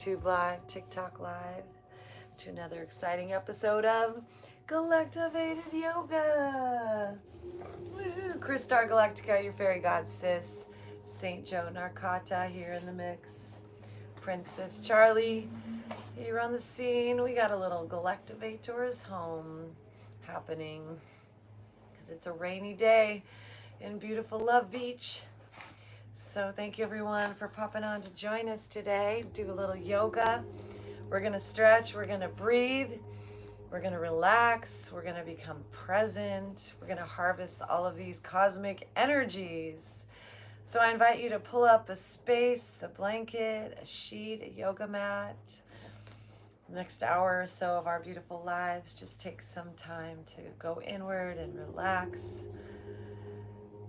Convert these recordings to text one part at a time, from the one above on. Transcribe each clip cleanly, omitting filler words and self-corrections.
YouTube Live, TikTok Live, to another exciting episode of Galactivated Yoga. Woohoo! Kristar Galactica, your fairy god sis. Saint Joe Narcata here in the mix. Princess Charlie here on the scene. We got a little Galactivators home happening because it's a rainy day in beautiful Love Beach. So thank you everyone for popping on to join us today. Do a little yoga. We're going to stretch. We're going to breathe. We're going to relax. We're going to become present. We're going to harvest all of these cosmic energies. So I invite you to pull up a space, a blanket, a sheet, a yoga mat. The next hour or so of our beautiful lives, just take some time to go inward and relax.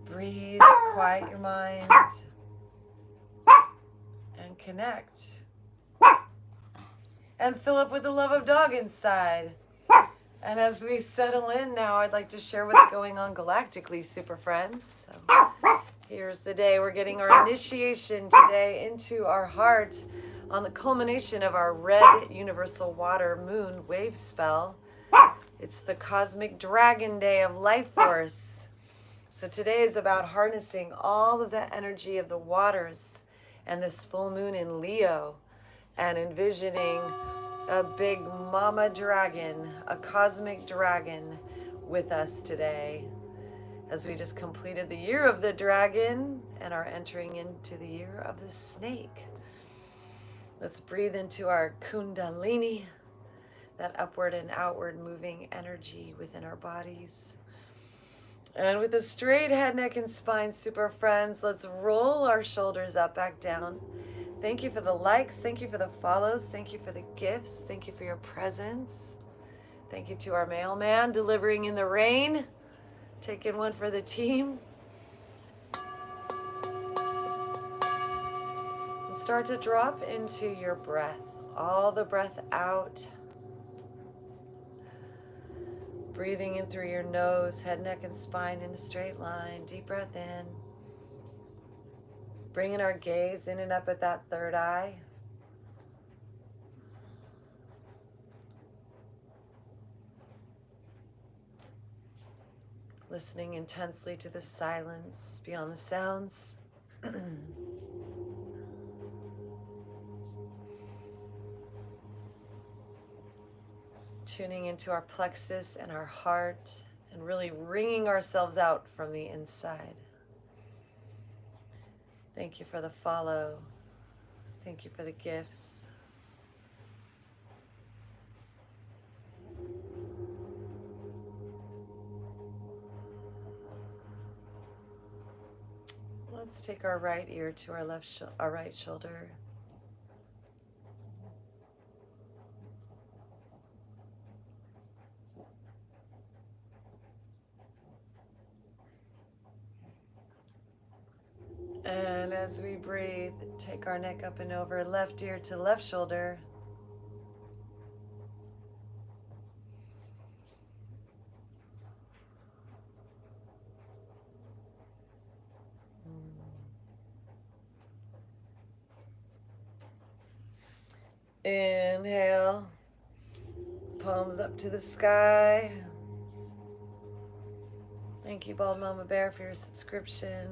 Breathe, quiet your mind, and connect. And fill up with the love of dog inside. And as we settle in now, I'd like to share what's going on galactically, super friends. So here's the day. We're getting our initiation today into our heart on the culmination of our red universal water moon wave spell. It's the cosmic dragon day of life force. So today is about harnessing all of the energy of the waters and this full moon in Leo and envisioning a big mama dragon, a cosmic dragon with us today as we just completed the year of the dragon and are entering into the year of the snake. Let's breathe into our kundalini, that upward and outward moving energy within our bodies. And with a straight head, neck, and spine, super friends, let's roll our shoulders up, back down. Thank you for the likes. Thank you for the follows. Thank you for the gifts. Thank you for your presence. Thank you to our mailman delivering in the rain. Taking one for the team. And start to drop into your breath. All the breath out. Breathing in through your nose, head, neck, and spine in a straight line. Deep breath in. Bringing our gaze in and up at that third eye. Listening intensely to the silence beyond the sounds. Tuning into our plexus and our heart and really wringing ourselves out from the inside. Thank you for the follow. Thank you for the gifts. Let's take our right ear to our right shoulder. And as we breathe, take our neck up and over, left ear to left shoulder. Inhale, palms up to the sky. Thank you, Bald Mama Bear, for your subscription.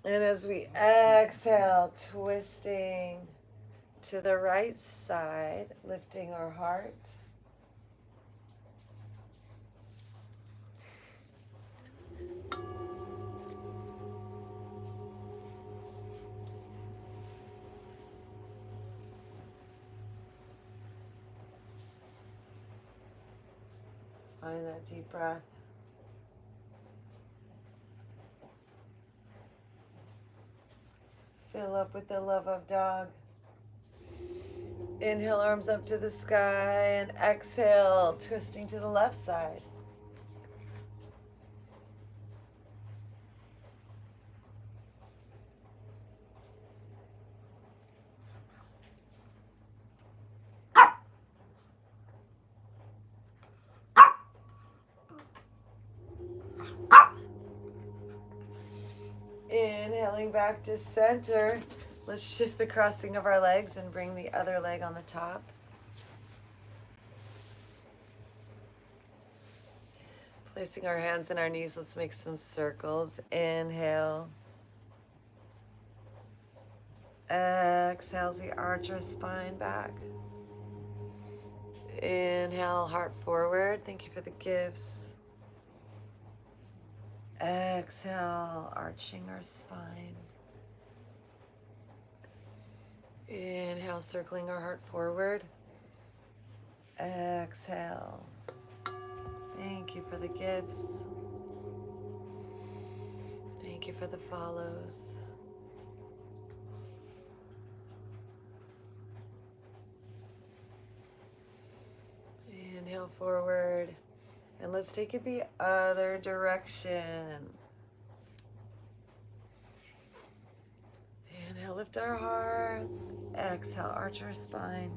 And as we exhale, twisting to the right side, lifting our heart. Find that deep breath. Fill up with the love of dog. Inhale, arms up to the sky, and exhale, twisting to the left side. Inhaling back to center. Let's shift the crossing of our legs and bring the other leg on the top. Placing our hands in our knees, let's make some circles. Inhale. Exhale as we arch our spine back. Inhale, heart forward. Thank you for the gifts. Exhale, arching our spine. Inhale, circling our heart forward. Exhale. Thank you for the gifts. Thank you for the follows. Inhale forward. And let's take it the other direction. Inhale, lift our hearts. Exhale, arch our spine.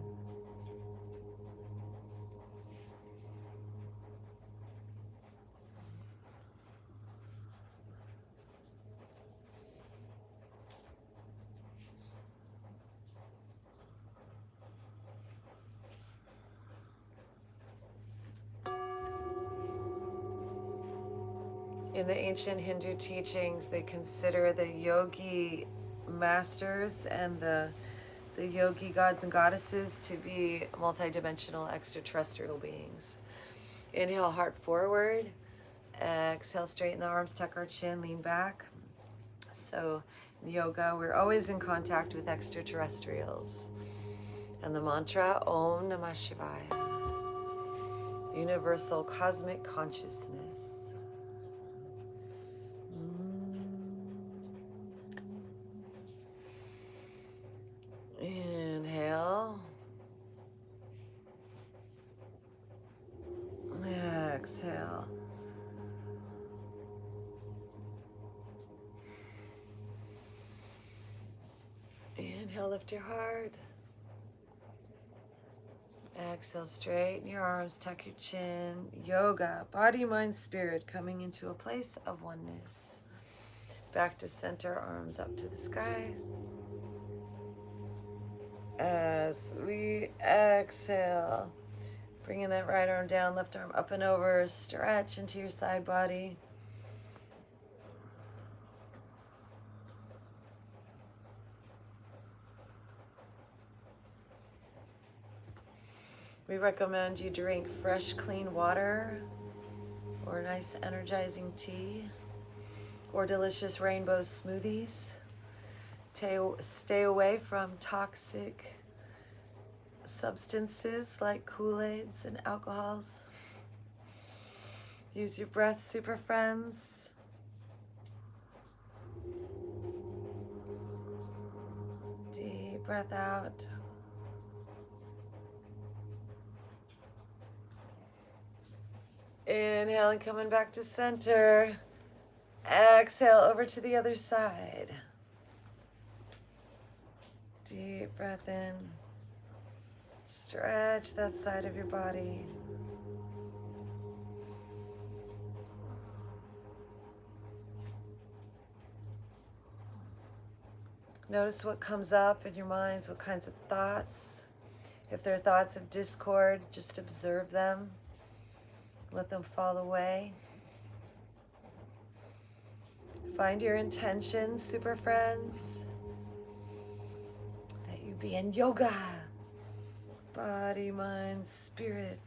In the ancient Hindu teachings, they consider the yogi masters and the yogi gods and goddesses to be multidimensional extraterrestrial beings. Inhale, heart forward. Exhale, straighten the arms, tuck our chin, lean back. So in yoga, we're always in contact with extraterrestrials. And the mantra, Om Namah Shivaya, universal cosmic consciousness. Inhale. Exhale. Inhale, lift your heart. Exhale, straighten your arms, tuck your chin. Yoga, body, mind, spirit, coming into a place of oneness. Back to center, arms up to the sky. As we exhale, bringing that right arm down, left arm up and over, stretch into your side body. We recommend you drink fresh, clean water or nice energizing tea or delicious rainbow smoothies. Stay away from toxic substances like Kool-Aids and alcohols. Use your breath, super friends. Deep breath out. Inhaling, coming back to center. Exhale over to the other side. Deep breath in. Stretch that side of your body. Notice what comes up in your minds, what kinds of thoughts. If they're thoughts of discord, just observe them. Let them fall away. Find your intentions, super friends. That you be in yoga. Body, mind, spirit.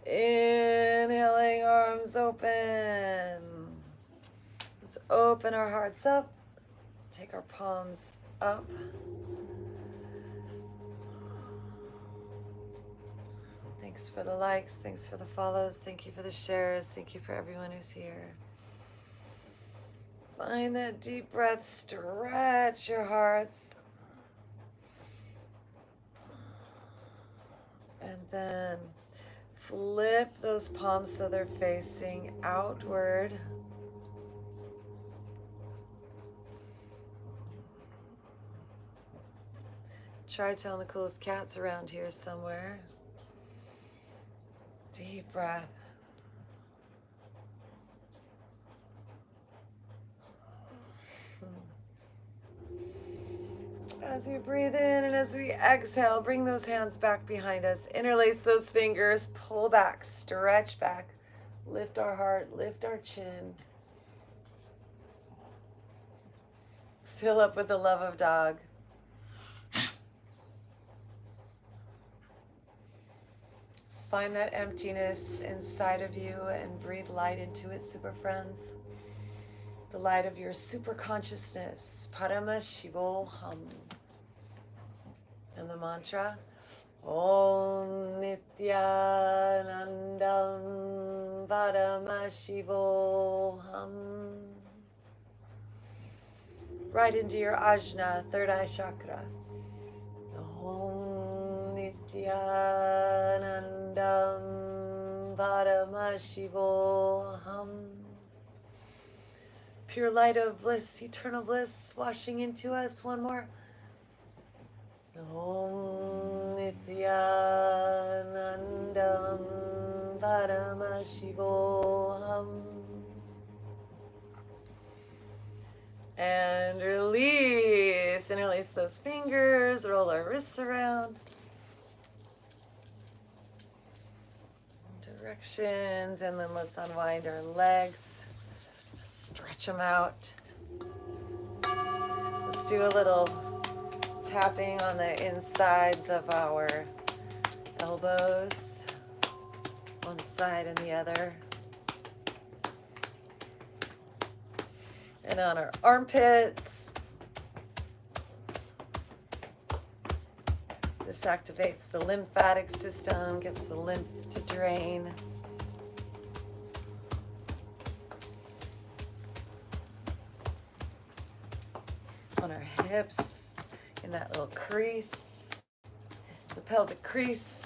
Inhaling, arms open. Let's open our hearts up. Take our palms up. Thanks for the likes, thanks for the follows, thank you for the shares, thank you for everyone who's here. Find that deep breath, stretch your hearts. And then flip those palms so they're facing outward. Try telling the coolest cats around here somewhere. Deep breath. As we breathe in and as we exhale, bring those hands back behind us. Interlace those fingers, pull back, stretch back. Lift our heart, lift our chin. Fill up with the love of dog. Find that emptiness inside of you and breathe light into it, super friends. The light of your super consciousness, Parama Shivoham. And the mantra, Om Nityanandam Parama Shivoham. Right into your ajna, third eye chakra. Om Nityanandam Parama Shivoham. Pure light of bliss, eternal bliss, washing into us. One more. Om Nityanandam Parama Shivoham. And release. Interlace those fingers, roll our wrists around. Directions, and then let's unwind our legs. Stretch them out. Let's do a little tapping on the insides of our elbows, one side and the other. And on our armpits. This activates the lymphatic system, gets the lymph to drain. On our hips, in that little crease, the pelvic crease.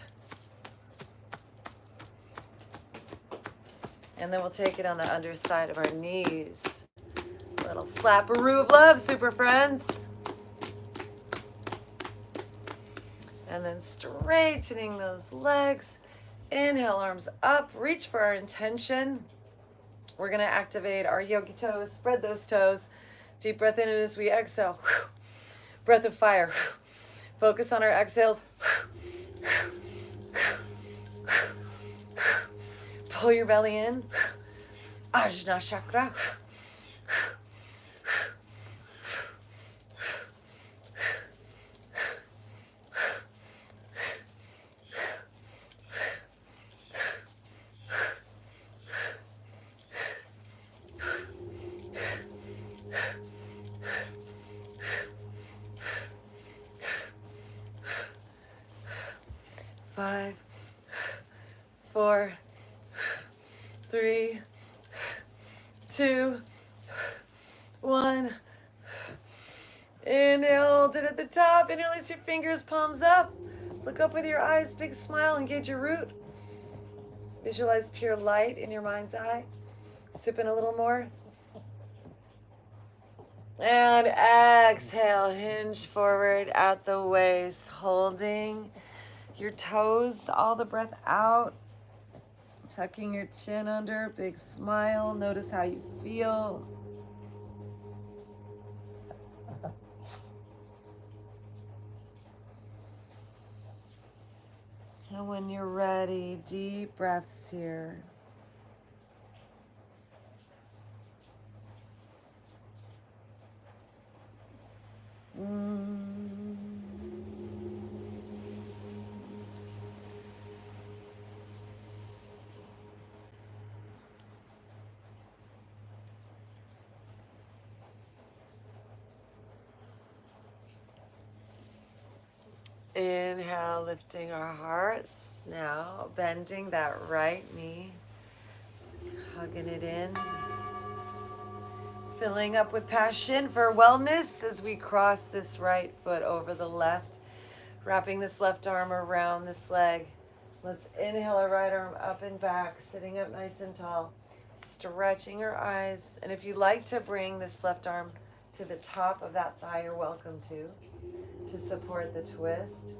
And then we'll take it on the underside of our knees. A little slap-a-roo of love, super friends. And then straightening those legs. Inhale, arms up, reach for our intention. We're gonna activate our yogi toes, spread those toes. Deep breath in as we exhale. Breath of fire. Focus on our exhales. Pull your belly in. Ajna chakra. Five, four, three, two, one. Inhale, did at the top. Interlace your fingers, palms up. Look up with your eyes, big smile, engage your root. Visualize pure light in your mind's eye. Sip in a little more. And exhale, hinge forward at the waist, holding your toes, all the breath out, tucking your chin under, big smile. Notice how you feel. And when you're ready, deep breaths here. Inhale, lifting our hearts. Now, bending that right knee, hugging it in. Filling up with passion for wellness as we cross this right foot over the left, wrapping this left arm around this leg. Let's inhale our right arm up and back, sitting up nice and tall, stretching our eyes. And if you like to bring this left arm to the top of that thigh, you're welcome to support the twist.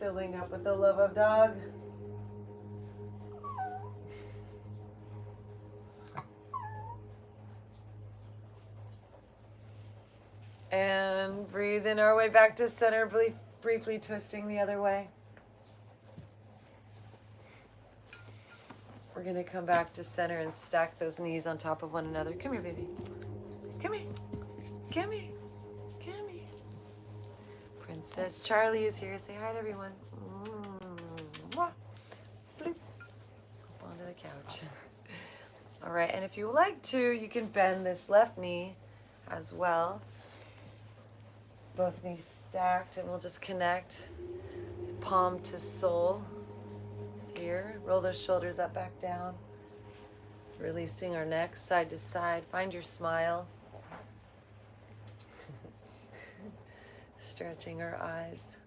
Filling up with the love of dog. And breathe in our way back to center, briefly twisting the other way. We're going to come back to center and stack those knees on top of one another. Come here, baby. Come here. Come here. Come here. Princess Charlie is here. Say hi to everyone. Mwah. Bloop. Up onto the couch. All right, and if you would like to, you can bend this left knee as well. Both knees stacked, and we'll just connect palm to sole here. Roll those shoulders up, back down. Releasing our neck side to side. Find your smile. Stretching our eyes.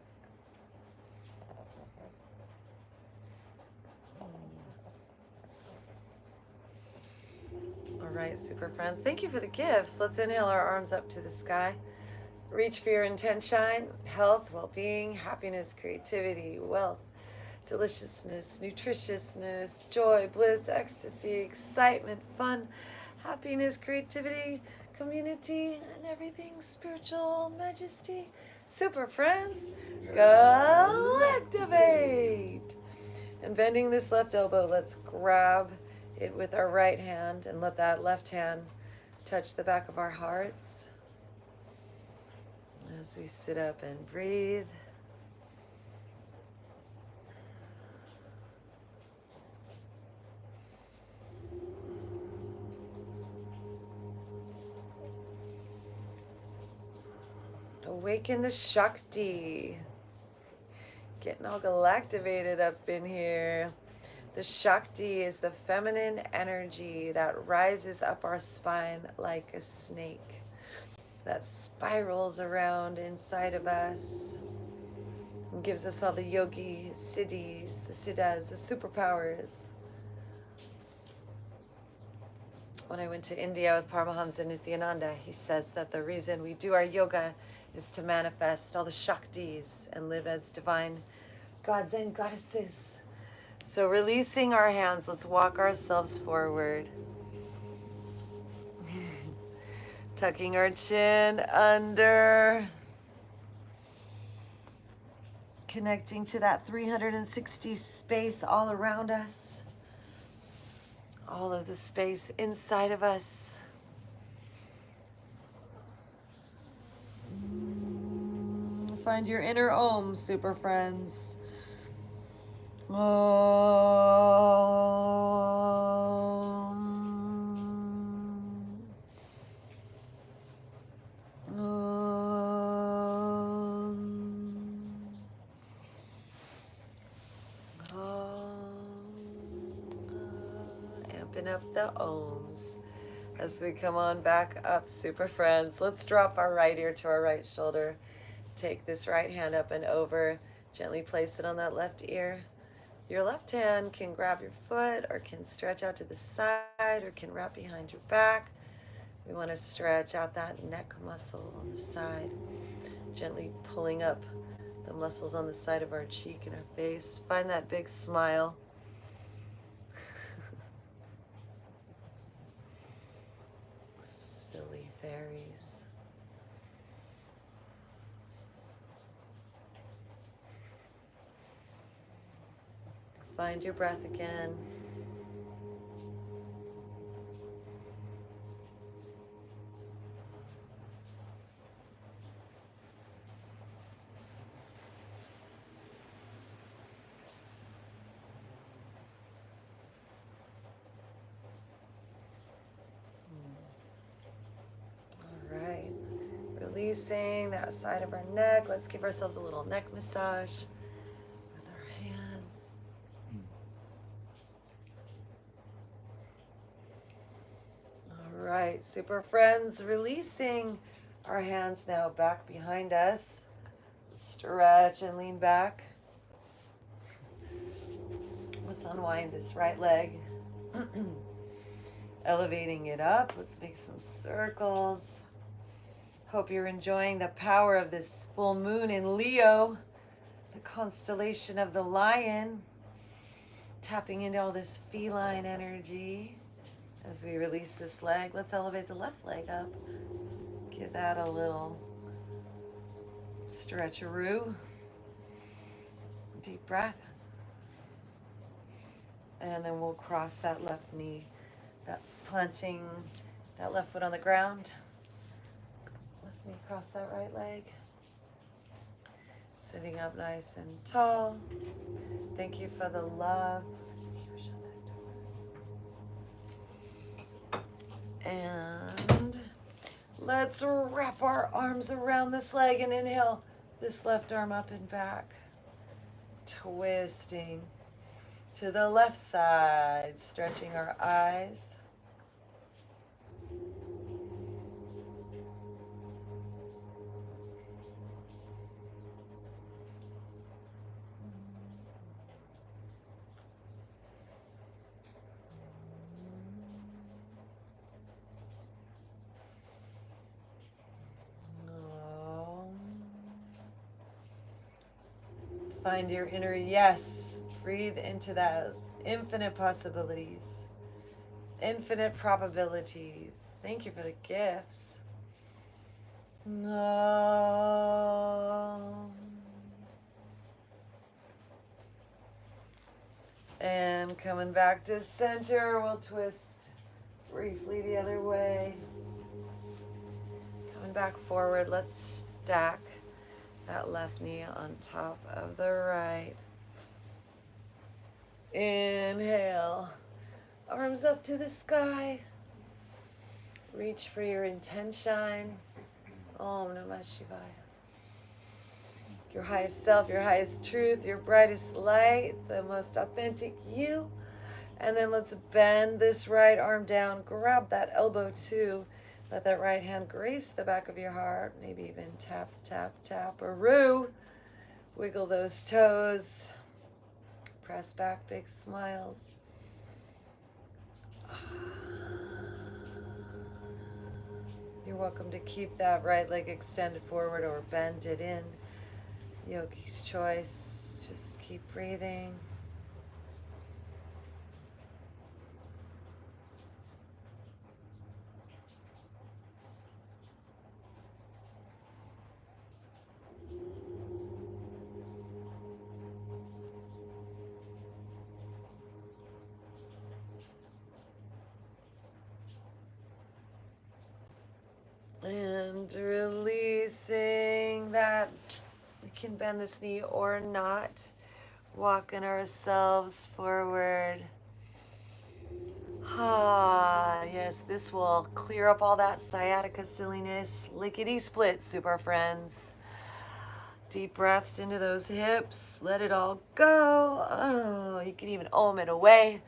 All right, super friends. Thank you for the gifts. Let's inhale our arms up to the sky. Reach for your intention, health, well-being, happiness, creativity, wealth, deliciousness, nutritiousness, joy, bliss, ecstasy, excitement, fun, happiness, creativity, community, and everything spiritual, majesty. Super friends, Galactivate! And bending this left elbow, let's grab it with our right hand and let that left hand touch the back of our hearts. As we sit up and breathe. Awaken the Shakti. Getting all galactivated up in here. The Shakti is the feminine energy that rises up our spine like a snake, that spirals around inside of us and gives us all the yogi siddhis, the siddhas, the superpowers. When I went to India with Paramahamsa Nityananda, he says that the reason we do our yoga is to manifest all the Shaktis and live as divine gods and goddesses. So releasing our hands, let's walk ourselves forward. Tucking our chin under. Connecting to that 360 space all around us. All of the space inside of us. Find your inner Om, super friends. Amping up the Oms as we come on back up, super friends. Let's drop our right ear to our right shoulder. Take this right hand up and over. Gently place it on that left ear. Your left hand can grab your foot or can stretch out to the side or can wrap behind your back. We want to stretch out that neck muscle on the side. Gently pulling up the muscles on the side of our cheek and our face. Find that big smile. Silly fairies. Find your breath again. All right. Releasing that side of our neck. Let's give ourselves a little neck massage. Right, super friends, releasing our hands now back behind us. Stretch and lean back. Let's unwind this right leg. Elevating it up. Let's make some circles. Hope you're enjoying the power of this full moon in Leo. the constellation of the lion, tapping into all this feline energy as we release this leg. Let's elevate the left leg up. Give that a little stretcheroo. Deep breath. And then we'll cross that left knee, that planting that left foot on the ground. Left knee across that right leg. Sitting up nice and tall. Thank you for the love. And let's wrap our arms around this leg and inhale this left arm up and back. Twisting to the left side, stretching our eyes. Find your inner yes. Breathe into those infinite possibilities, infinite probabilities. Thank you for the gifts. No. And coming back to center, we'll twist briefly the other way. Coming back forward, let's stack that left knee on top of the right. Inhale, arms up to the sky. Reach for your intention. Om Namah Shivaya. Your highest self, your highest truth, your brightest light, the most authentic you. And then let's bend this right arm down. Grab that elbow too. Let that right hand grace the back of your heart. Maybe even tap, tap, tap, a roo. Wiggle those toes. Press back, big smiles. You're welcome to keep that right leg extended forward or bend it in. Yogi's choice. Just keep breathing. And releasing that. We can bend this knee or not. Walking ourselves forward. Ah, yes, this will clear up all that sciatica silliness. Lickety split, super friends. Deep breaths into those hips. Let it all go. Oh, you can even om it away.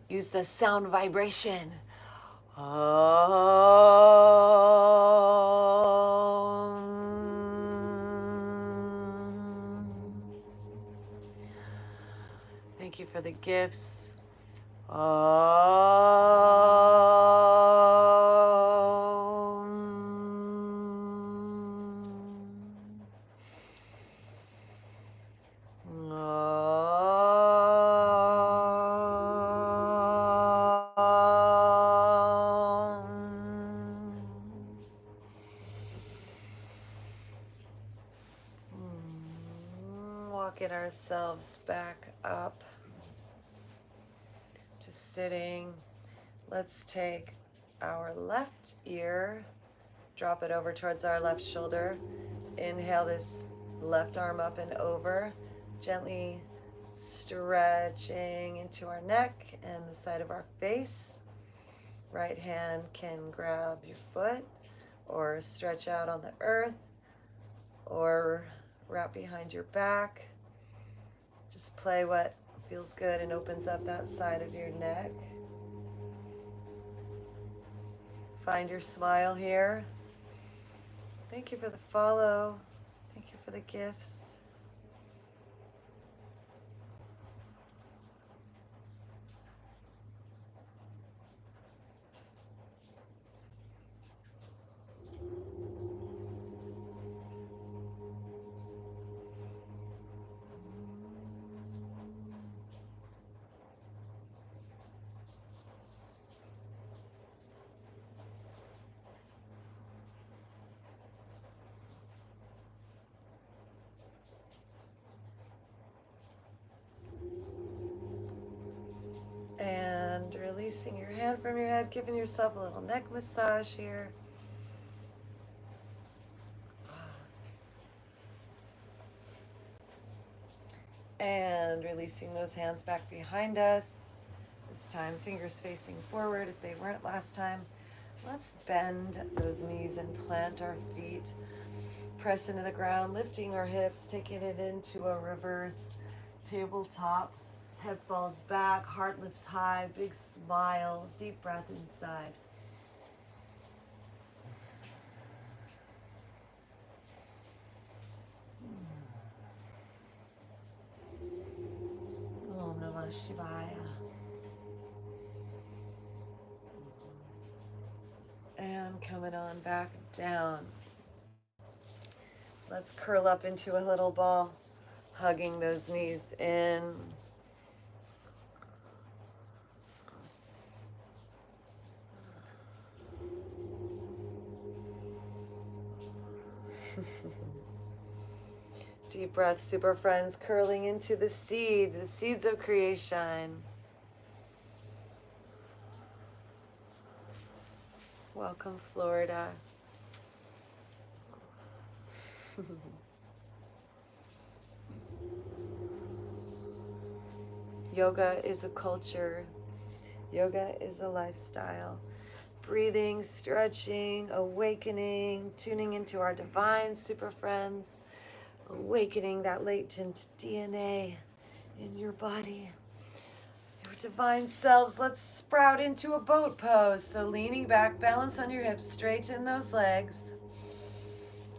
Use the sound vibration. Thank you for the gifts. Walking ourselves back up to sitting. Let's take our left ear, drop it over towards our left shoulder. Inhale this left arm up and over, gently stretching into our neck and the side of our face. Right hand can grab your foot or stretch out on the earth or wrap behind your back. Just play what feels good and opens up that side of your neck. Find your smile here. Thank you for the follow. Thank you for the gifts. releasing your hand from your head, giving yourself a little neck massage here. And releasing those hands back behind us. This time, fingers facing forward if they weren't last time. Let's bend those knees and plant our feet. Press into the ground, lifting our hips, taking it into a reverse tabletop. Head falls back, heart lifts high, big smile, deep breath inside. Om Namah Shivaya. And coming on back down. Let's curl up into a little ball, hugging those knees in. Deep breath, super friends, curling into the seeds of creation. Welcome, Florida. Yoga is a culture. Yoga is a lifestyle. Breathing, stretching, awakening, tuning into our divine super friends, awakening that latent DNA in your body. Your divine selves. Let's sprout into a boat pose. So leaning back, balance on your hips, straighten those legs.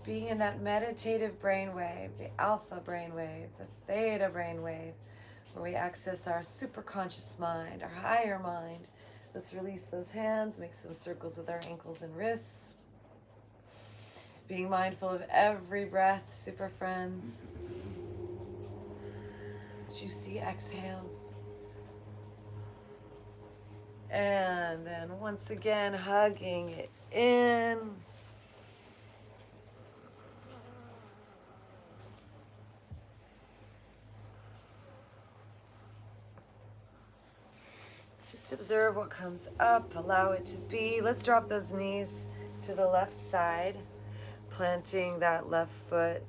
Being in that meditative brainwave, the alpha brainwave, the theta brainwave, where we access our superconscious mind, our higher mind. Let's release those hands, make some circles with our ankles and wrists. Being mindful of every breath, super friends. Juicy exhales. And then once again, hugging it in. Just observe what comes up, allow it to be. Let's drop those knees to the left side, planting that left foot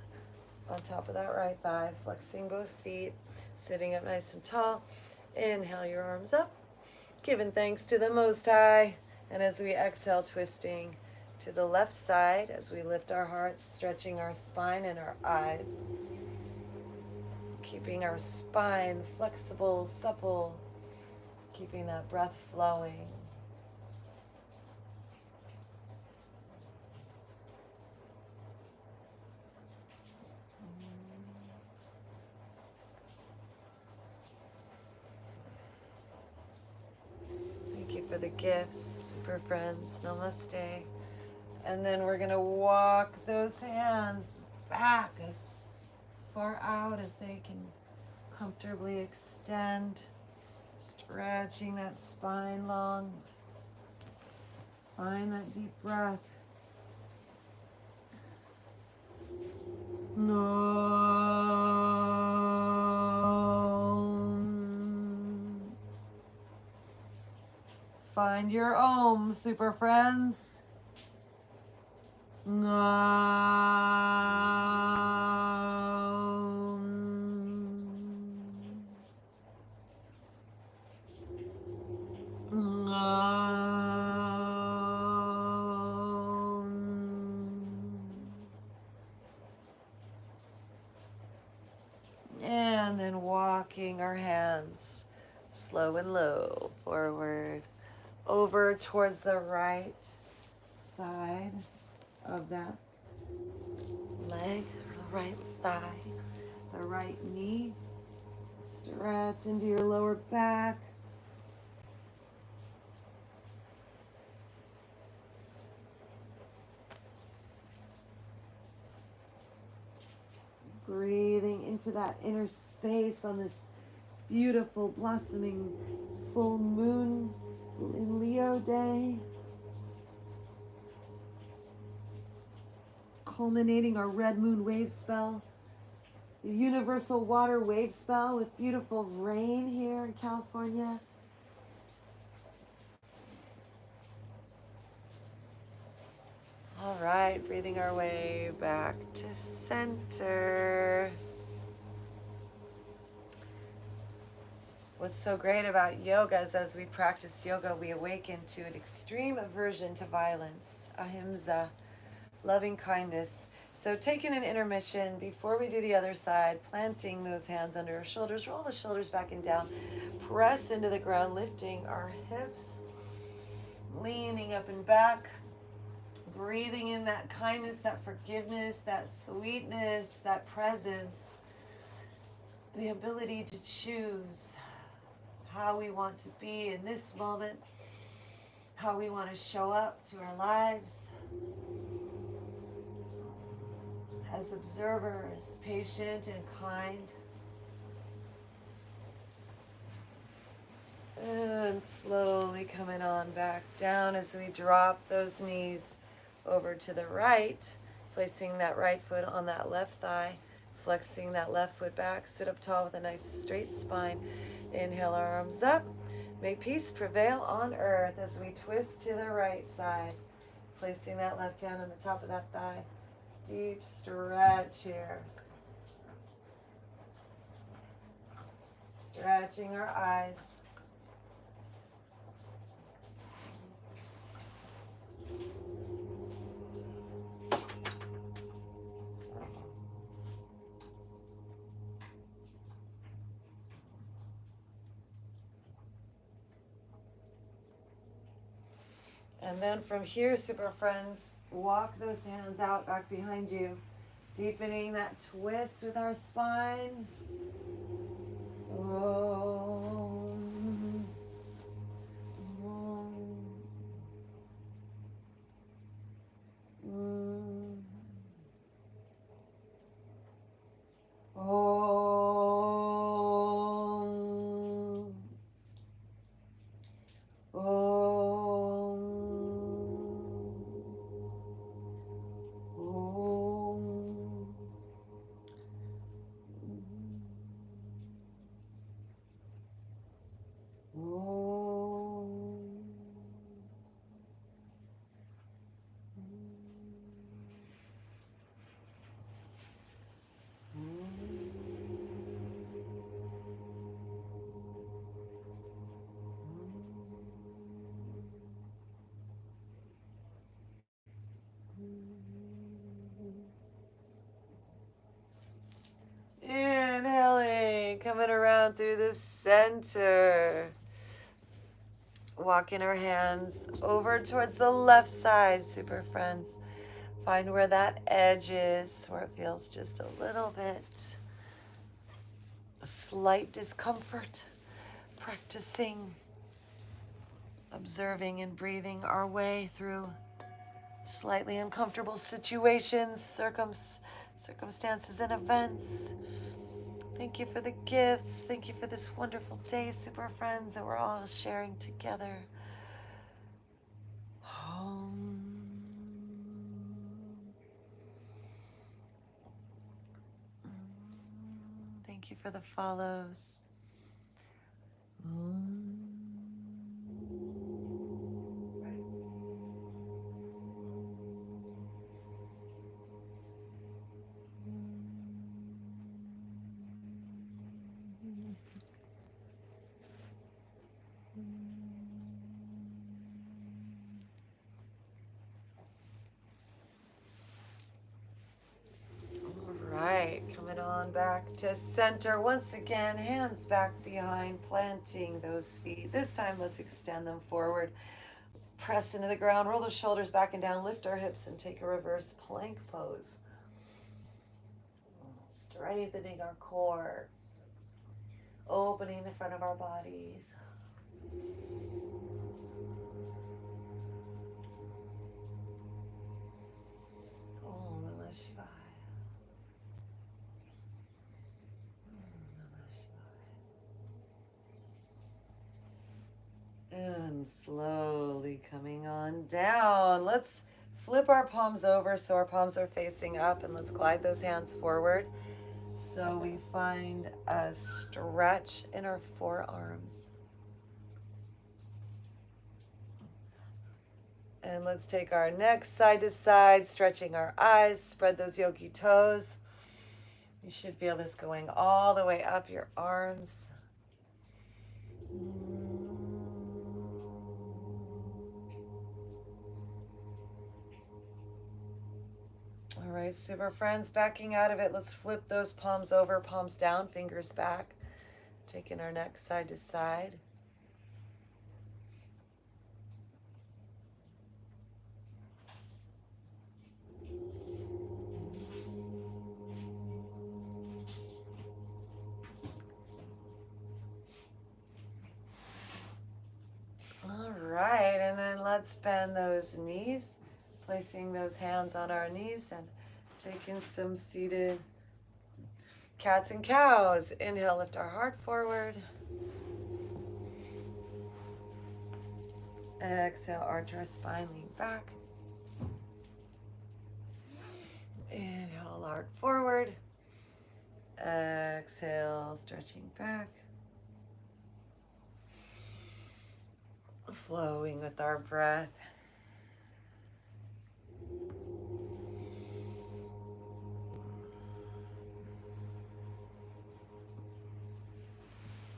on top of that right thigh, flexing both feet, sitting up nice and tall. Inhale your arms up, giving thanks to the Most High. And as we exhale, twisting to the left side as we lift our hearts, stretching our spine and our eyes, keeping our spine flexible, supple, keeping that breath flowing. Thank you for the gifts, super friends. Namaste. And then we're going to walk those hands back as far out as they can comfortably extend. Stretching that spine long. Find that deep breath. Om. Find your Om, super friends. And then walking our hands slow and low forward over towards the right side of that leg, the right thigh, the right knee. Stretch into your lower back. Breathing into that inner space on this beautiful blossoming full moon in Leo day. Culminating our red moon wave spell. The universal water wave spell with beautiful rain here in California. All right, breathing our way back to center. What's so great about yoga is as we practice yoga, we awaken to an extreme aversion to violence, ahimsa, loving kindness. So taking an intermission before we do the other side, planting those hands under our shoulders, roll the shoulders back and down, press into the ground, lifting our hips, leaning up and back, breathing in that kindness, that forgiveness, that sweetness, that presence, the ability to choose how we want to be in this moment, how we want to show up to our lives as observers, patient and kind. And slowly coming on back down as we drop those knees over to the right, placing that right foot on that left thigh, flexing that left foot back, sit up tall with a nice straight spine. Inhale our arms up. May peace prevail on earth as we twist to the right side, placing that left hand on the top of that thigh. Deep stretch here. Stretching our eyes. And then from here, super friends, walk those hands out back behind you, deepening that twist with our spine. Om. Om. Om. Om. Om. Inhaling, coming around through the center. Walking our hands over towards the left side, super friends. Find where that edge is, where it feels just a little bit, a slight discomfort. Practicing, observing and breathing our way through slightly uncomfortable situations, circumstances and events. Thank you for the gifts. Thank you for this wonderful day, super friends, that we're all sharing together. Thank you for the follows. Coming on back to center. Once again, hands back behind, planting those feet. This time, let's extend them forward. Press into the ground, roll the shoulders back and down, lift our hips and take a reverse plank pose. Strengthening our core, opening the front of our bodies. Om Namah Shivaya. And slowly coming on down. Let's flip our palms over so our palms are facing up, and let's glide those hands forward. So we find a stretch in our forearms. And let's take our neck side to side, stretching our eyes, spread those yogi toes. You should feel this going all the way up your arms. All right, super friends, backing out of it, let's flip those palms over, palms down, fingers back, taking our neck side to side. All right, and then let's bend those knees, placing those hands on our knees and taking some seated cats and cows. Inhale, lift our heart forward. Exhale, arch our spine, lean back. Inhale, heart forward. Exhale, stretching back. Flowing with our breath.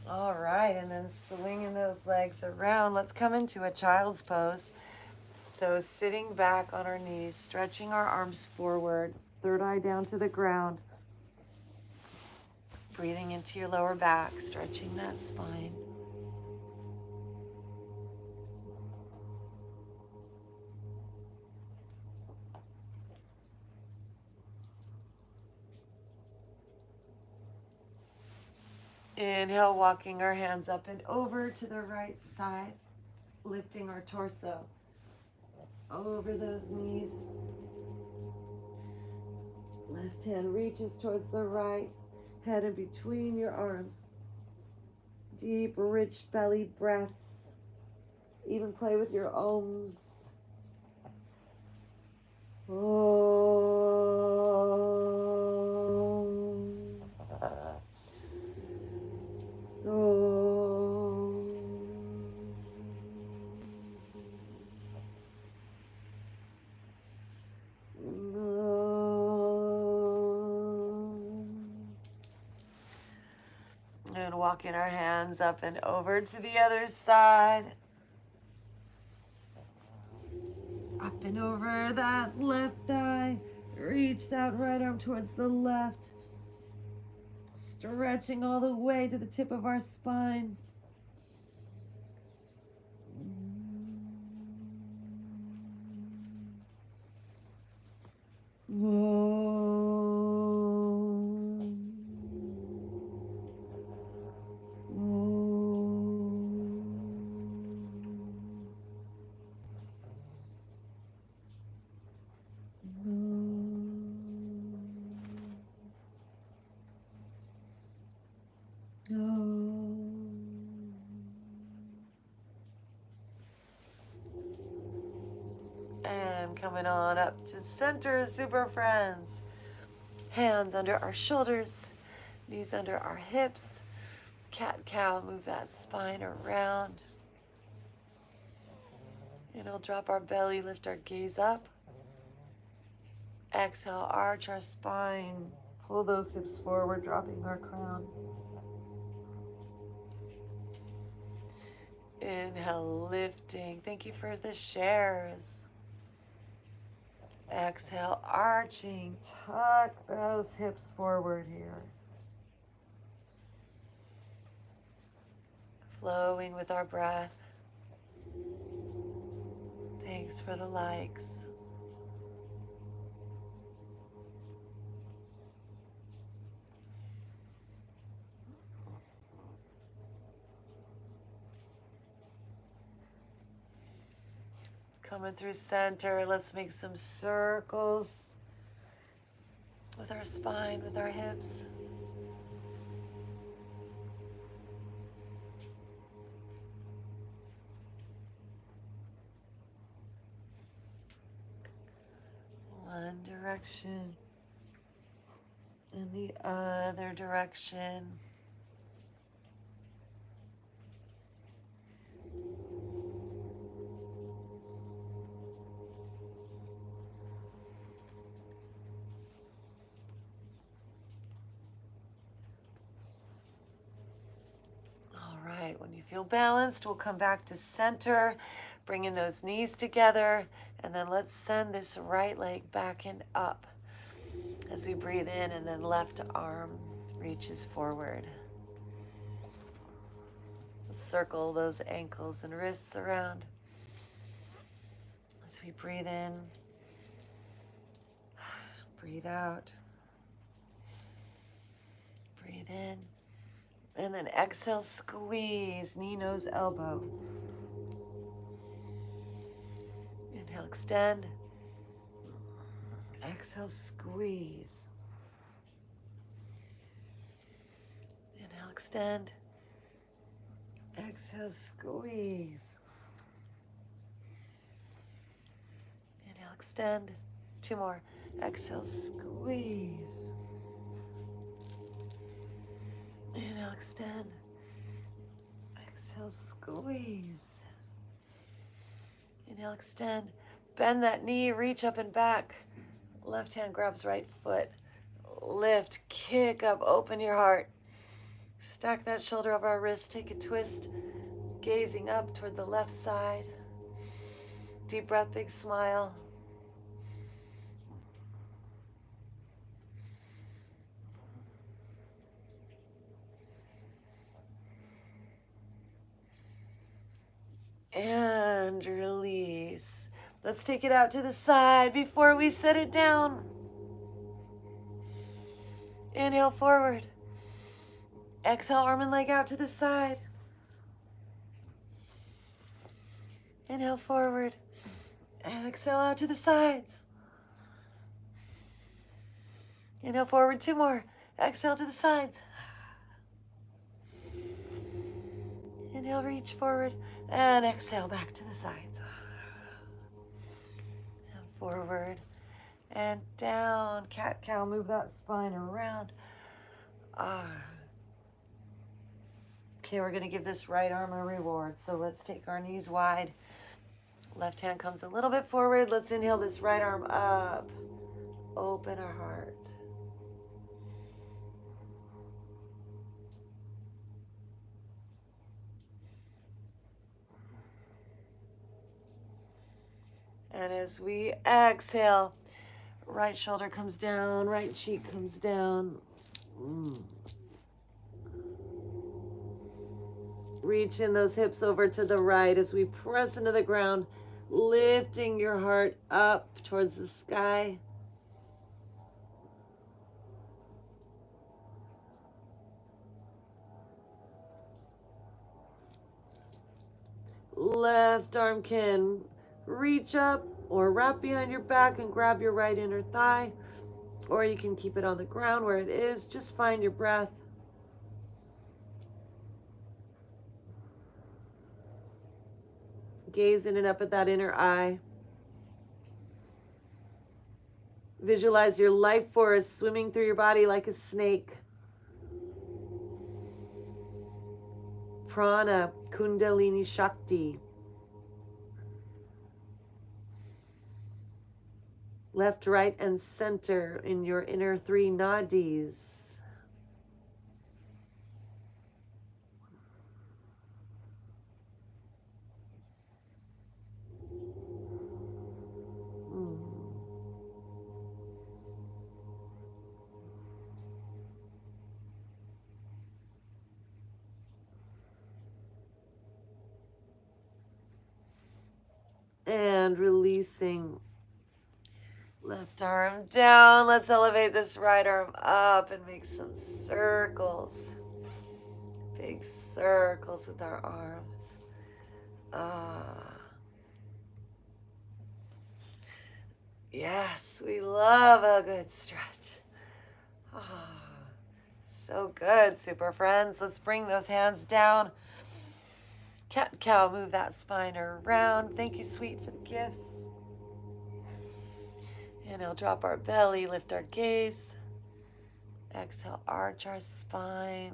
All right, and then swinging those legs around. Let's come into a child's pose. So sitting back on our knees, stretching our arms forward, third eye down to the ground. Breathing into your lower back, stretching that spine. Inhale, walking our hands up and over to the right side, lifting our torso over those knees. Left hand reaches towards the right, head in between your arms. Deep, rich belly breaths. Even play with your ohms. And walking our hands up and over to the other side. Up and over that left thigh. Reach that right arm towards the left. Stretching all the way to the tip of our spine. And coming on up to center, super friends. Hands under our shoulders, knees under our hips. Cat, cow, move that spine around. And we'll drop our belly, lift our gaze up. Exhale, arch our spine. Pull those hips forward, dropping our crown. Inhale, lifting. Thank you for the shares. Exhale, arching. Tuck those hips forward here. Flowing with our breath. Thanks for the likes. Coming through center, let's make some circles with our spine, with our hips. One direction and the other direction. you feel balanced, we'll come back to center, bringing those knees together, and then let's send this right leg back and up as we breathe in, and then left arm reaches forward. Circle those ankles and wrists around as we breathe in, breathe out, breathe in, and then exhale, squeeze, knee, nose, elbow. Inhale, extend. Exhale, squeeze. Inhale, extend. Exhale, squeeze. Inhale, extend. 2 more. Exhale, squeeze. Inhale, extend. Exhale, squeeze. Inhale, extend. Bend that knee, reach up and back. Left hand grabs right foot. Lift, kick up, open your heart. Stack that shoulder over our wrist, take a twist, gazing up toward the left side. Deep breath, big smile. And release. Let's take it out to the side before we set it down. Inhale forward. Exhale, arm and leg out to the side. Inhale forward. Exhale out to the sides. Inhale forward, 2 more. Exhale to the sides. Inhale, reach forward. And exhale back to the sides. And forward. And down. Cat, cow, move that spine around. Okay, we're going to give this right arm a reward. So let's take our knees wide. Left hand comes a little bit forward. Let's inhale this right arm up. Open our heart. And as we exhale, right shoulder comes down, right cheek comes down. Reach in those hips over to the right as we press into the ground, lifting your heart up towards the sky. Left arm can reach up or wrap behind your back and grab your right inner thigh, or you can keep it on the ground where it is. Just find your breath. Gaze in and up at that inner eye. Visualize your life force swimming through your body like a snake. Prana, Kundalini Shakti. Left, right, and center in your inner 3 nadis. And releasing. Left arm down. Let's elevate this right arm up and make some circles. Big circles with our arms. Yes, we love a good stretch. So good, super friends. Let's bring those hands down. Cat, cow, move that spine around. Thank you, sweet, for the gifts. Inhale, drop our belly, lift our gaze. Exhale, arch our spine.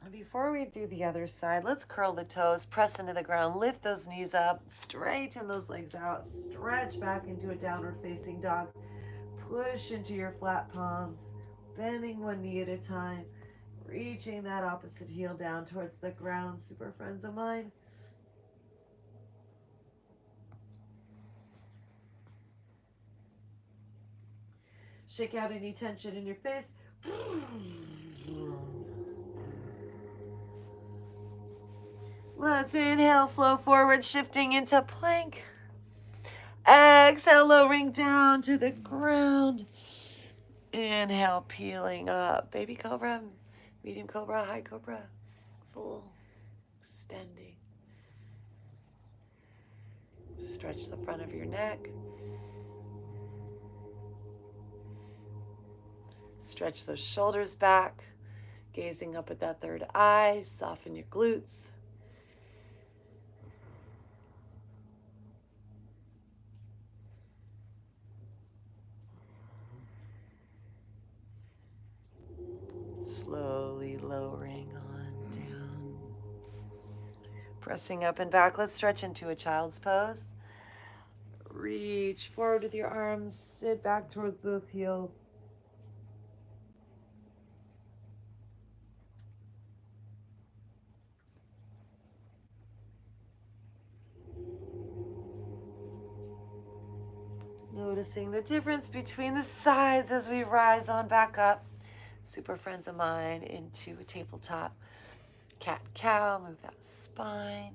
And before we do the other side, let's curl the toes, press into the ground, lift those knees up, straighten those legs out, stretch back into a downward facing dog. Push into your flat palms. bending one knee at a time, reaching that opposite heel down towards the ground, super friends of mine. Shake out any tension in your face. Let's inhale, flow forward, shifting into plank. Exhale, lowering down to the ground. Inhale, peeling up. Baby cobra, medium cobra, high cobra, full extending. Stretch the front of your neck. Stretch those shoulders back, gazing up at that third eye. Soften your glutes. Slowly lowering on down. Pressing up and back. Let's stretch into a child's pose. Reach forward with your arms. Sit back towards those heels. Noticing the difference between the sides as we rise on back up. Super friends of mine into a tabletop. Cat, cow, move that spine.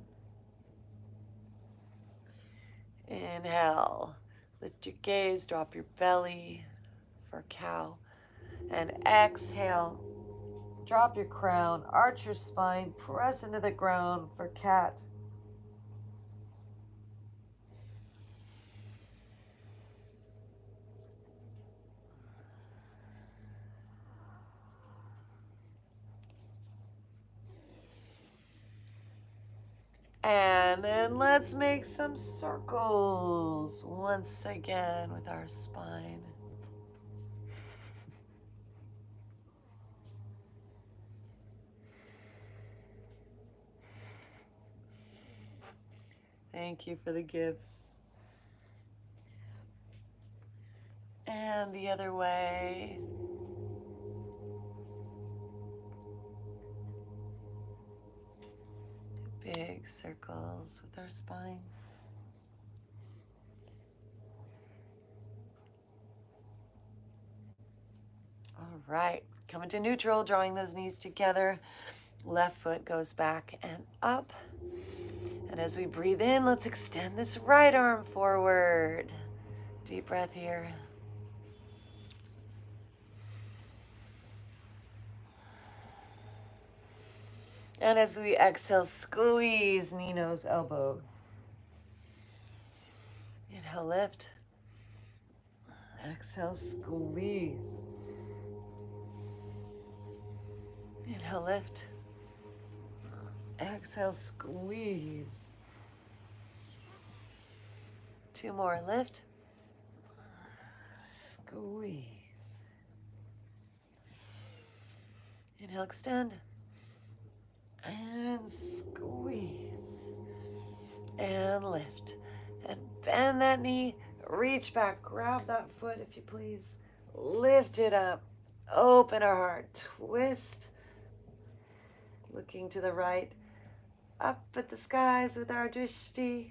Inhale, lift your gaze, drop your belly for cow. And exhale, drop your crown, arch your spine, press into the ground for cat. And then let's make some circles once again with our spine. Thank you for the gifts. And the other way. Big circles with our spine. All right, coming to neutral, drawing those knees together. Left foot goes back and up. And as we breathe in, let's extend this right arm forward. Deep breath here. And as we exhale, squeeze knee, nose, elbow. Inhale, lift. Exhale, squeeze. Inhale, lift. Exhale, squeeze. Two more, lift. Squeeze. Inhale, extend. And squeeze. And lift. And bend that knee. Reach back. Grab that foot if you please. Lift it up. Open our heart. Twist. Looking to the right. Up at the skies with our drishti.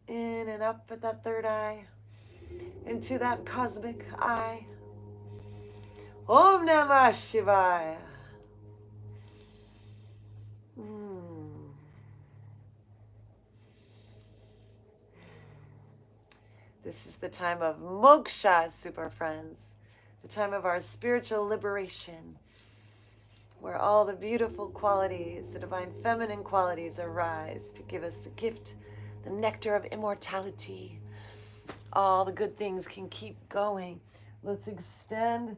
In and up at that third eye. Into that cosmic eye. Om Namah Shivaya. This is the time of moksha, super friends. The time of our spiritual liberation, where all the beautiful qualities, the divine feminine qualities arise to give us the gift, the nectar of immortality. All the good things can keep going. Let's extend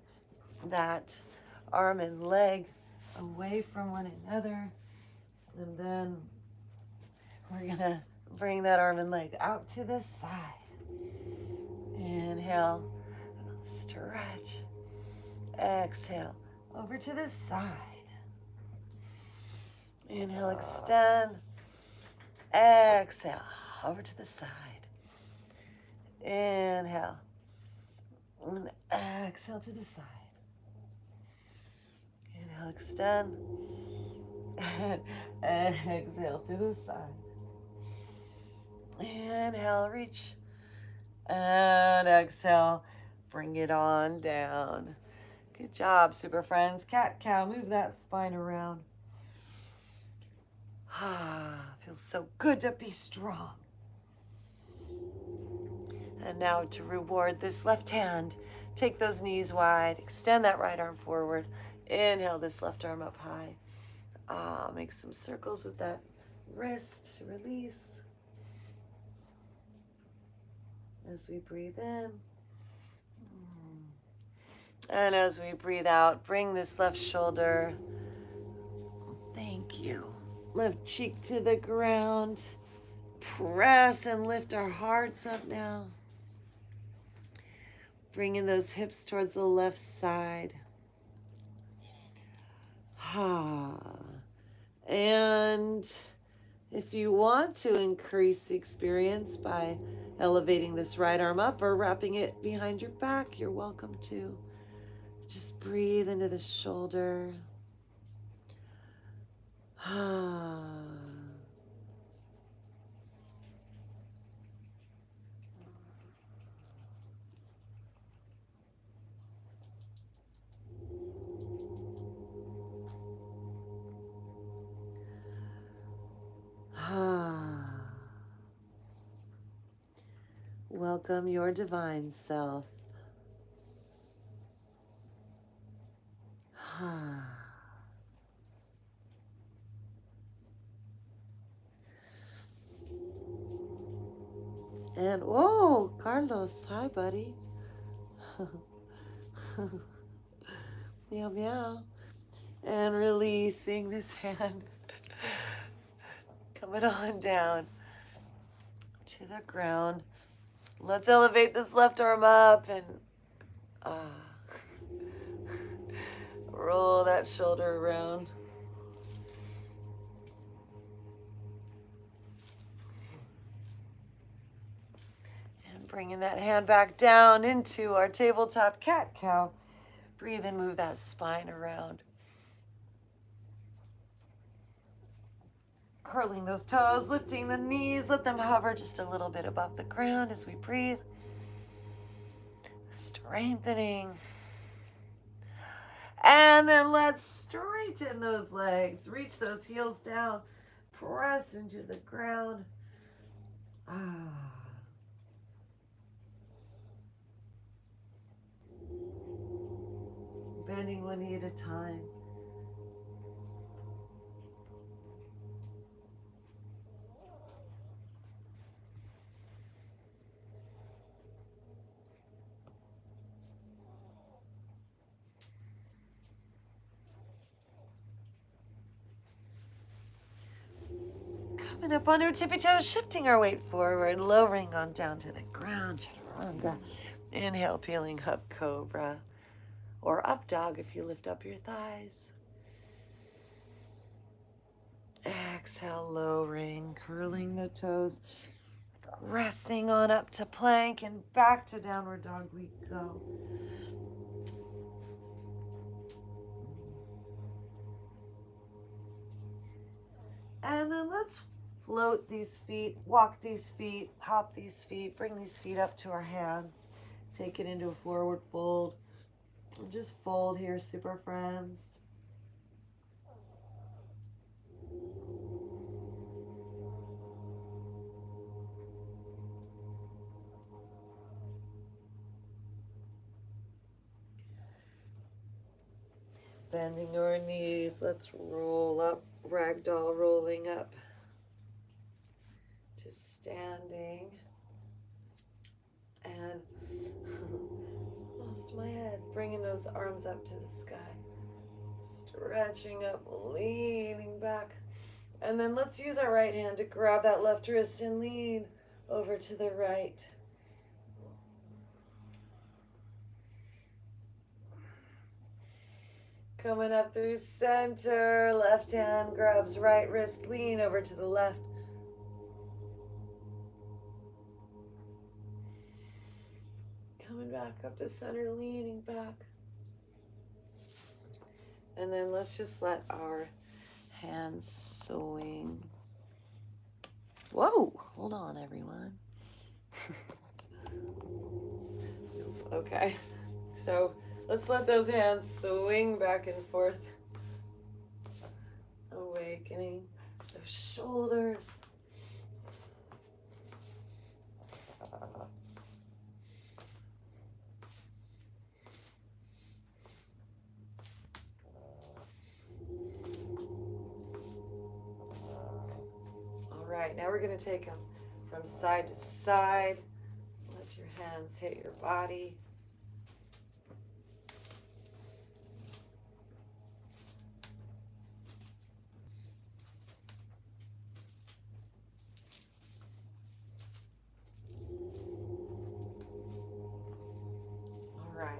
that arm and leg away from one another. And then we're gonna bring that arm and leg out to the side. Inhale, stretch. Exhale, over to the side. Inhale, extend. Exhale, over to the side. Inhale. And exhale to the side. extend. And exhale to the side. Inhale, reach. And exhale, bring it on down. Good job, super friends. Cat cow, move that spine around. Feels so good to be strong. And now to reward this left hand, take those knees wide, extend that right arm forward. Inhale this left arm up high. Make some circles with that wrist, release. As we breathe in. And as we breathe out, bring this left shoulder. Thank you. Left cheek to the ground. Press and lift our hearts up now. Bringing those hips towards the left side. And if you want to increase the experience by elevating this right arm up or wrapping it behind your back, you're welcome to. Just breathe into the shoulder. Welcome your divine self. And, oh, Carlos, hi, buddy. Meow, meow. And releasing this hand. Coming on down to the ground. Let's elevate this left arm up and roll that shoulder around. And bringing that hand back down into our tabletop cat-cow. Breathe and move that spine around. Curling those toes, lifting the knees, let them hover just a little bit above the ground as we breathe. Strengthening. And then let's straighten those legs. Reach those heels down. Press into the ground. Bending one knee at a time. Coming up on our tippy toes, shifting our weight forward, lowering on down to the ground. Chaturanga. Inhale, peeling up cobra. Or up dog if you lift up your thighs. Exhale, lowering, curling the toes. Resting on up to plank and back to downward dog we go. And then let's float these feet, walk these feet, hop these feet, bring these feet up to our hands. Take it into a forward fold. And just fold here, super friends. Bending our knees, let's roll up, ragdoll rolling up to standing. And lost my head, bringing those arms up to the sky. Stretching up, leaning back. And then let's use our right hand to grab that left wrist and lean over to the right. Coming up through center, left hand grabs right wrist, lean over to the left. Coming back up to center, leaning back. And then let's just let our hands swing. Whoa, hold on, everyone. Okay, so let's let those hands swing back and forth. Awakening those shoulders. All right, now we're going to take them from side to side. Let your hands hit your body.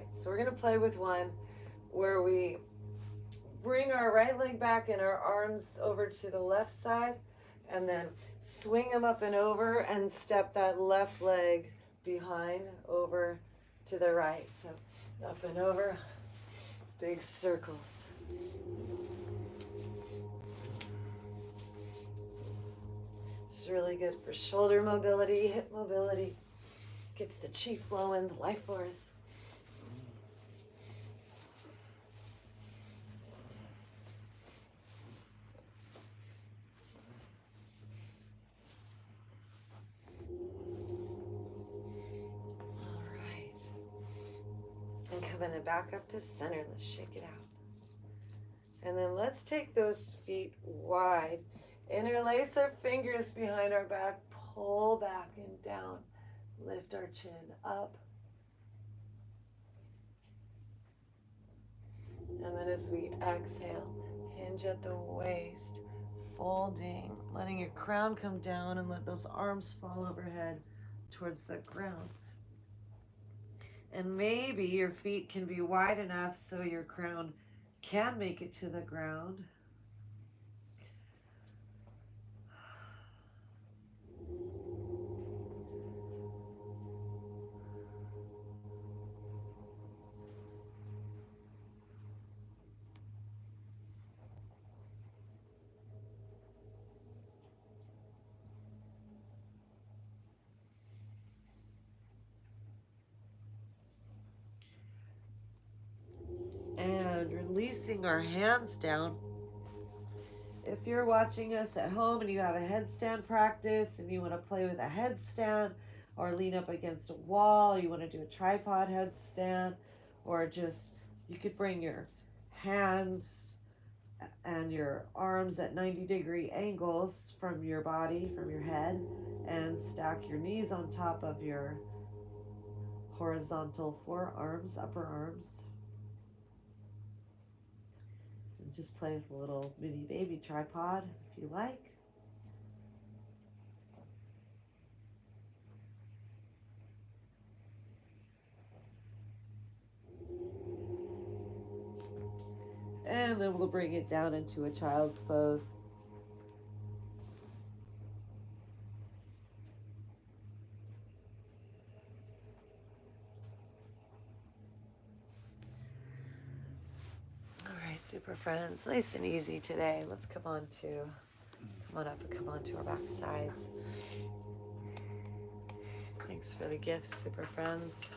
So we're going to play with one where we bring our right leg back and our arms over to the left side, and then swing them up and over and step that left leg behind over to the right. So up and over, big circles. It's really good for shoulder mobility, hip mobility. Gets the chi flowing, the life force. And coming it back up to center. Let's shake it out. And then let's take those feet wide. Interlace our fingers behind our back. Pull back and down. Lift our chin up. And then as we exhale, hinge at the waist. Folding. Letting your crown come down and let those arms fall overhead towards the ground. And maybe your feet can be wide enough so your crown can make it to the ground. And releasing our hands down. If you're watching us at home and you have a headstand practice and you want to play with a headstand or lean up against a wall, you want to do a tripod headstand, or just, you could bring your hands and your arms at 90-degree angles from your body, from your head, and stack your knees on top of your horizontal forearms, upper arms. Just play with a little mini baby tripod if you like. And then we'll bring it down into a child's pose. All right, super friends, nice and easy today. Let's come on up and come on to our back sides. Thanks for the gifts, super friends.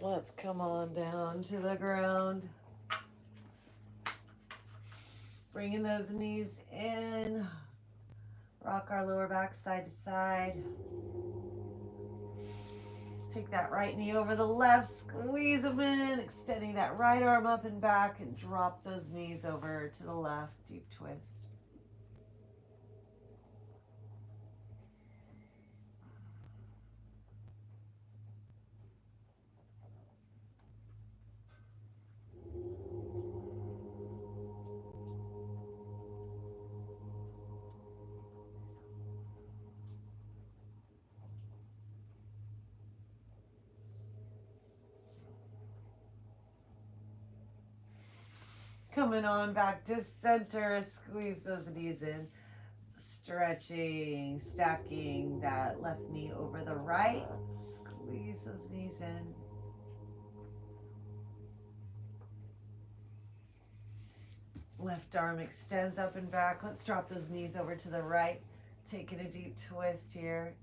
Let's come on down to the ground. Bringing those knees in. Rock our lower back side to side. Take that right knee over the left, squeeze them in, extending that right arm up and back, and drop those knees over to the left, deep twist. Coming on back to center, squeeze those knees in, stretching, stacking that left knee over the right, squeeze those knees in. Left arm extends up and back. Let's drop those knees over to the right. Taking a deep twist here.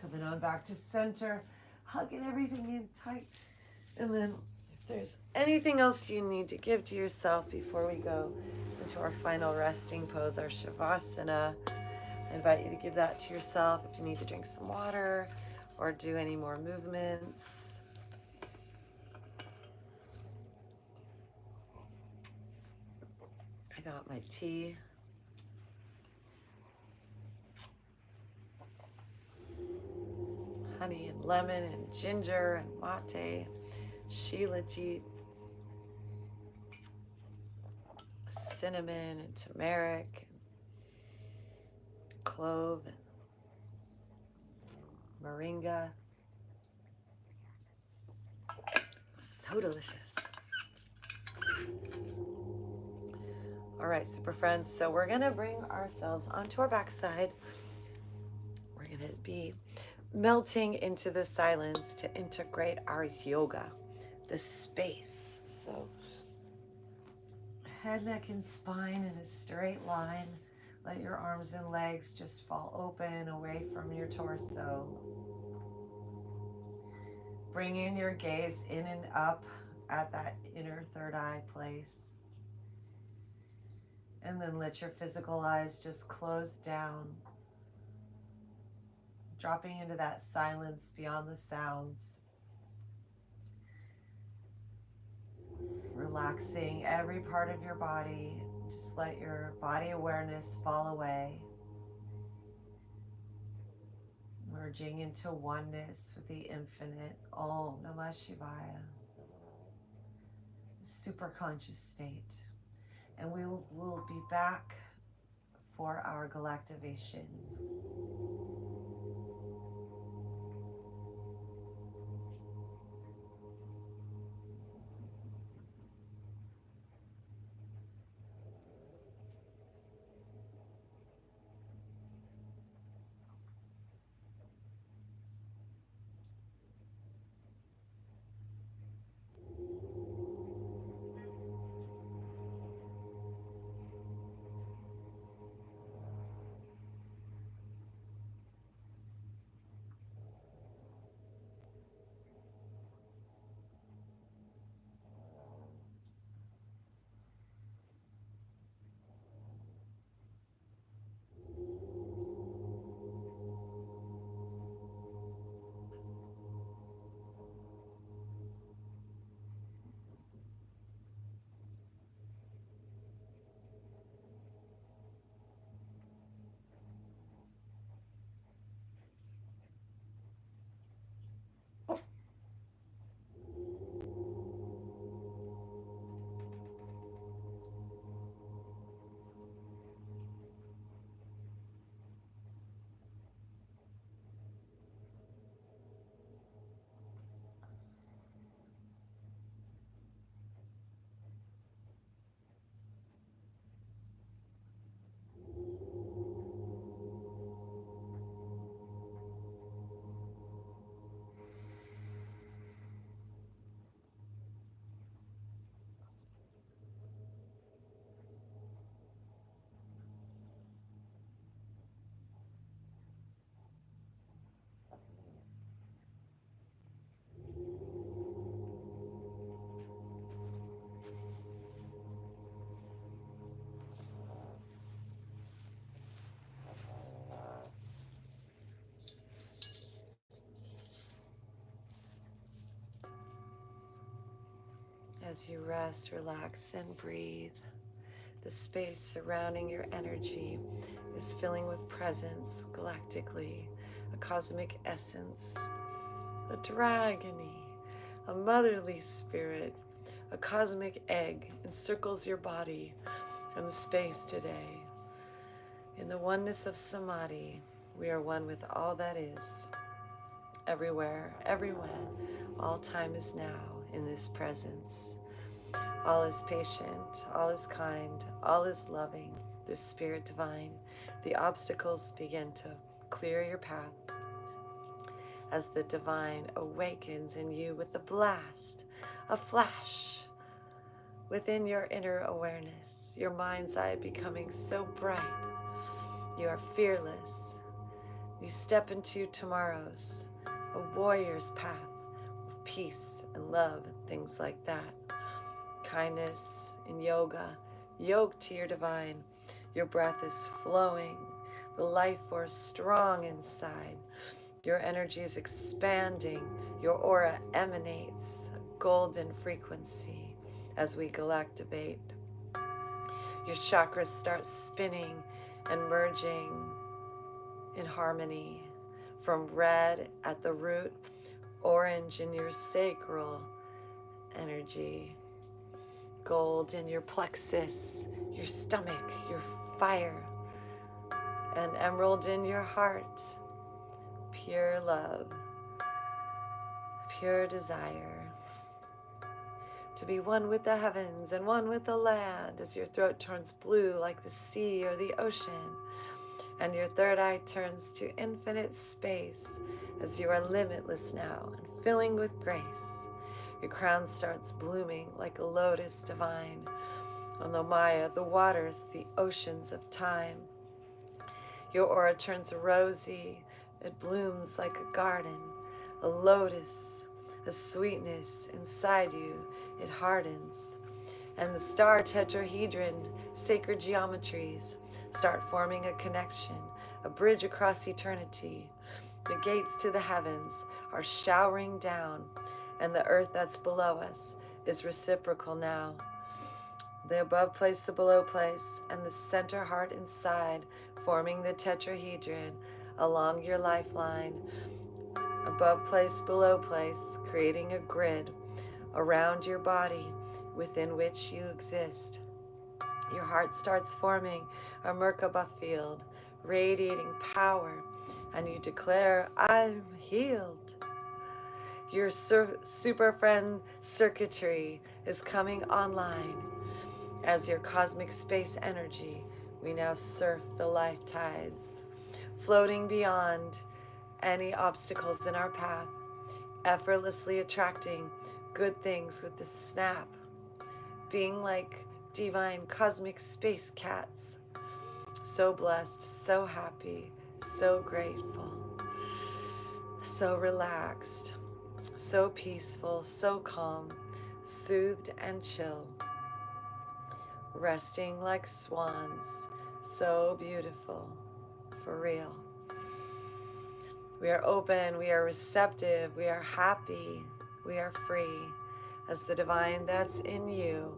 Coming on back to center, hugging everything in tight. And then if there's anything else you need to give to yourself before we go into our final resting pose, our Shavasana, I invite you to give that to yourself if you need to drink some water or do any more movements. I got my tea. Honey and lemon and ginger and mate, shilajit, cinnamon and turmeric, clove and moringa. So delicious. All right, super friends. So we're gonna bring ourselves onto our backside. We're gonna be melting into the silence to integrate our yoga, the space. So head, neck, and spine in a straight line. Let your arms and legs just fall open away from your torso. Bring in your gaze in and up at that inner third eye place. And then let your physical eyes just close down, dropping into that silence beyond the sounds. Relaxing every part of your body. Just let your body awareness fall away. Merging into oneness with the infinite. Om Namah Shivaya. Super conscious state. And we will be back for our Galactivation. As you rest, relax, and breathe, the space surrounding your energy is filling with presence galactically, a cosmic essence, a dragony, a motherly spirit, a cosmic egg encircles your body and the space today. In the oneness of Samadhi, we are one with all that is. everywhere, everywhere. All time is now in this presence. All is patient, all is kind, all is loving, the Spirit Divine. The obstacles begin to clear your path as the Divine awakens in you with a blast, a flash within your inner awareness, your mind's eye becoming so bright. You are fearless. You step into tomorrow's, a warrior's path of peace and love and things like that. Kindness in yoga, yoked to your divine. Your breath is flowing, the life force strong inside. Your energy is expanding. Your aura emanates a golden frequency as we galactivate. Your chakras start spinning and merging in harmony, from red at the root, orange in your sacral energy, gold in your plexus, your stomach, your fire, and emerald in your heart. Pure love, pure desire to be one with the heavens and one with the land as your throat turns blue like the sea or the ocean, and your third eye turns to infinite space as you are limitless now and filling with grace. Your crown starts blooming like a lotus divine on the Maya, the waters, the oceans of time. Your aura turns rosy. It blooms like a garden, a lotus, a sweetness inside you. It hardens. And the star tetrahedron, sacred geometries, start forming a connection, a bridge across eternity. The gates to the heavens are showering down, and the earth that's below us is reciprocal now. The above place, the below place, and the center heart inside, forming the tetrahedron along your lifeline. Above place, below place, creating a grid around your body within which you exist. Your heart starts forming a Merkaba field, radiating power, and you declare, I'm healed. Your super friend circuitry is coming online. As your cosmic space energy, we now surf the life tides, floating beyond any obstacles in our path, effortlessly attracting good things with the snap, being like divine cosmic space cats. So blessed, so happy, so grateful, so relaxed, so peaceful, so calm, soothed and chill, resting like swans, so beautiful, for real. We are open, we are receptive, we are happy, we are free, as the divine that's in you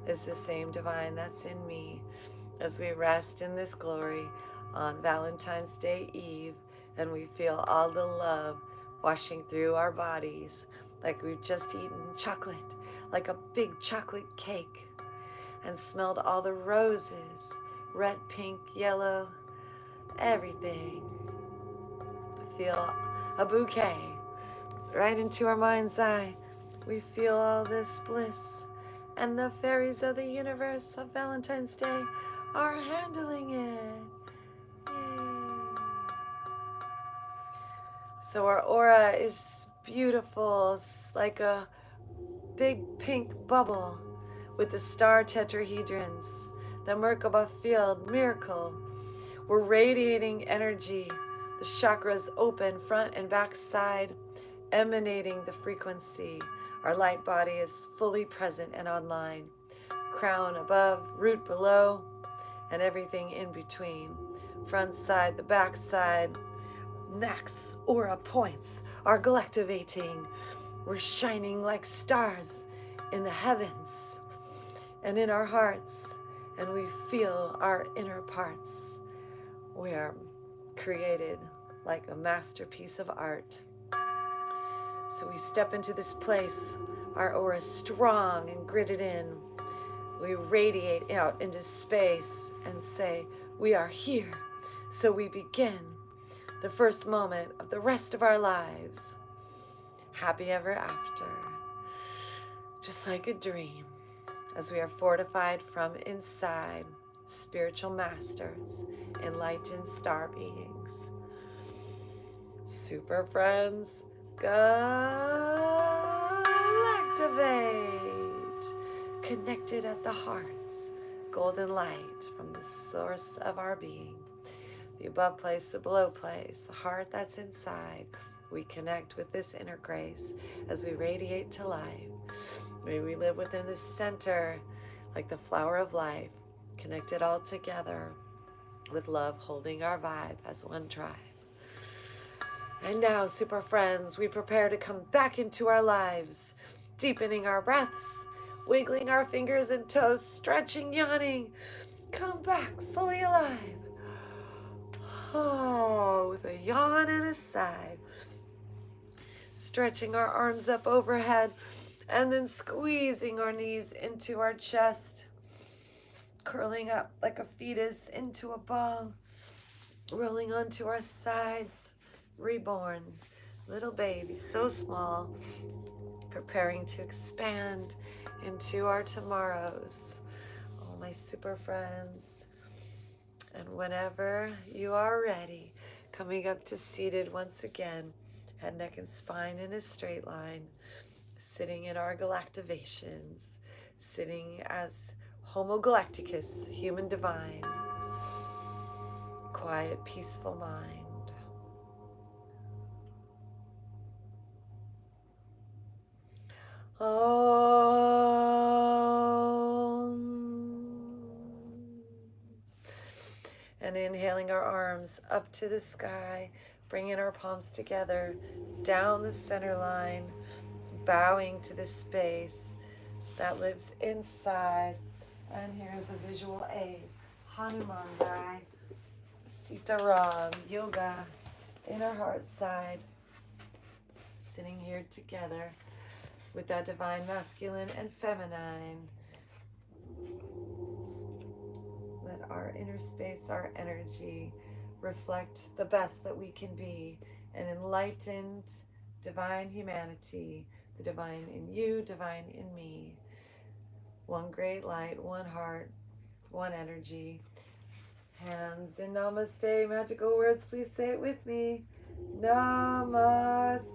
is the same divine that's in me, as we rest in this glory on Valentine's Day Eve, and we feel all the love washing through our bodies like we've just eaten chocolate, like a big chocolate cake, and smelled all the roses, red, pink, yellow, everything. Feel a bouquet right into our mind's eye. We feel all this bliss, and the fairies of the universe of Valentine's Day are handling it. Yay. So our aura is beautiful. It's like a big pink bubble with the star tetrahedrons, the Merkaba field, miracle. We're radiating energy. The chakras open, front and back side, emanating the frequency. Our light body is fully present and online. Crown above, root below, and everything in between. Front side, the back side. Max aura points are galactivating. We're shining like stars in the heavens and in our hearts, and we feel our inner parts. We are created like a masterpiece of art. So we step into this place, our aura is strong and gridded in. We radiate out into space and say, we are here. So we begin the first moment of the rest of our lives. happy ever after, just like a dream, as we are fortified from inside, spiritual masters, enlightened star beings. Super friends, Galactivate! Connected at the heart's golden light from the source of our being. The above place, the below place, the heart that's inside. We connect with this inner grace as we radiate to life. May we live within the center like the flower of life, connected all together with love holding our vibe as one tribe. And now, super friends, we prepare to come back into our lives, deepening our breaths, wiggling our fingers and toes, stretching, yawning. Come back fully alive. Oh, with a yawn and a sigh. Stretching our arms up overhead and then squeezing our knees into our chest. Curling up like a fetus into a ball. Rolling onto our sides. Reborn. Little baby, so small. Preparing to expand into our tomorrows. Oh, my super friends. And whenever you are ready, coming up to seated once again, head, neck, and spine in a straight line, sitting in our Galactivations, sitting as Homo Galacticus, human divine, quiet, peaceful mind. And inhaling our arms up to the sky, bringing our palms together, down the center line, bowing to the space that lives inside. And here's a visual aid. Hanuman Rai, Sita Ram, Yoga, inner heart side, sitting here together with that divine masculine and feminine. Let our inner space, our energy, reflect the best that we can be, an enlightened divine humanity, the divine in you, divine in me. One great light, one heart, one energy. Hands in namaste, magical words, please say it with me. Namaste.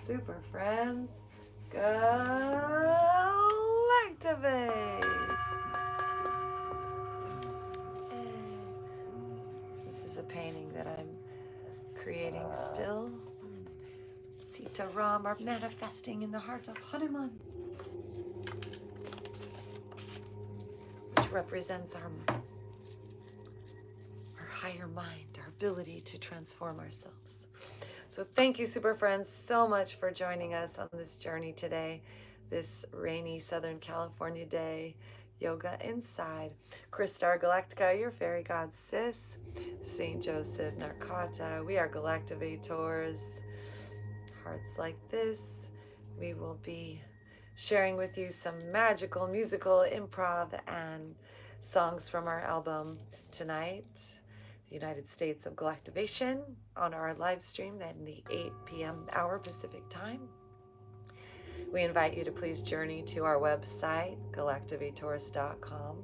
Super friends, Galactivate. This is a painting that I'm creating still. Sita Ram are manifesting in the heart of Hanuman, which represents our higher mind, our ability to transform ourselves. So thank you, super friends, so much for joining us on this journey today, this rainy Southern California day. Yoga inside. Christar Galactica, your fairy god sis. Saint Joseph Narcata, we are Galactivators. Hearts like this. We will be sharing with you some magical musical improv and songs from our album tonight, the United States of Galactivation, on our live stream at the 8 p.m. hour Pacific time. We invite you to please journey to our website, galactivators.com,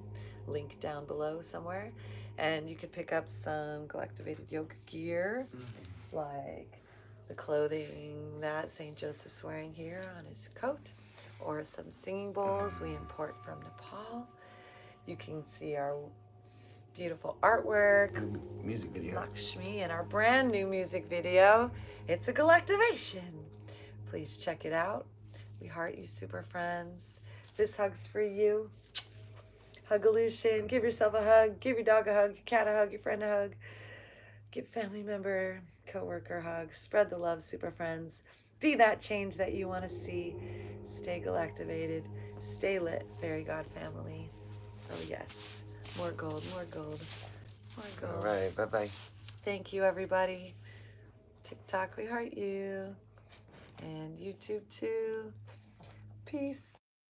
link down below somewhere, and you could pick up some Galactivated yoga gear, like the clothing that St. Joseph's wearing here on his coat, or some singing bowls we import from Nepal. You can see our beautiful artwork, music video, Lakshmi, and our brand new music video. It's a Galactivation. Please check it out. We heart you, super friends. This hug's for you. Hug-a-lution. Give yourself a hug. Give your dog a hug. Your cat a hug. Your friend a hug. Give family member, co-worker a hug. Spread the love, super friends. Be that change that you want to see. Stay Galactivated. Stay lit, fairy god family. Oh yes. More gold, more gold, more gold. All right, bye-bye. Thank you, everybody. TikTok, we heart you. And YouTube, too. Peace.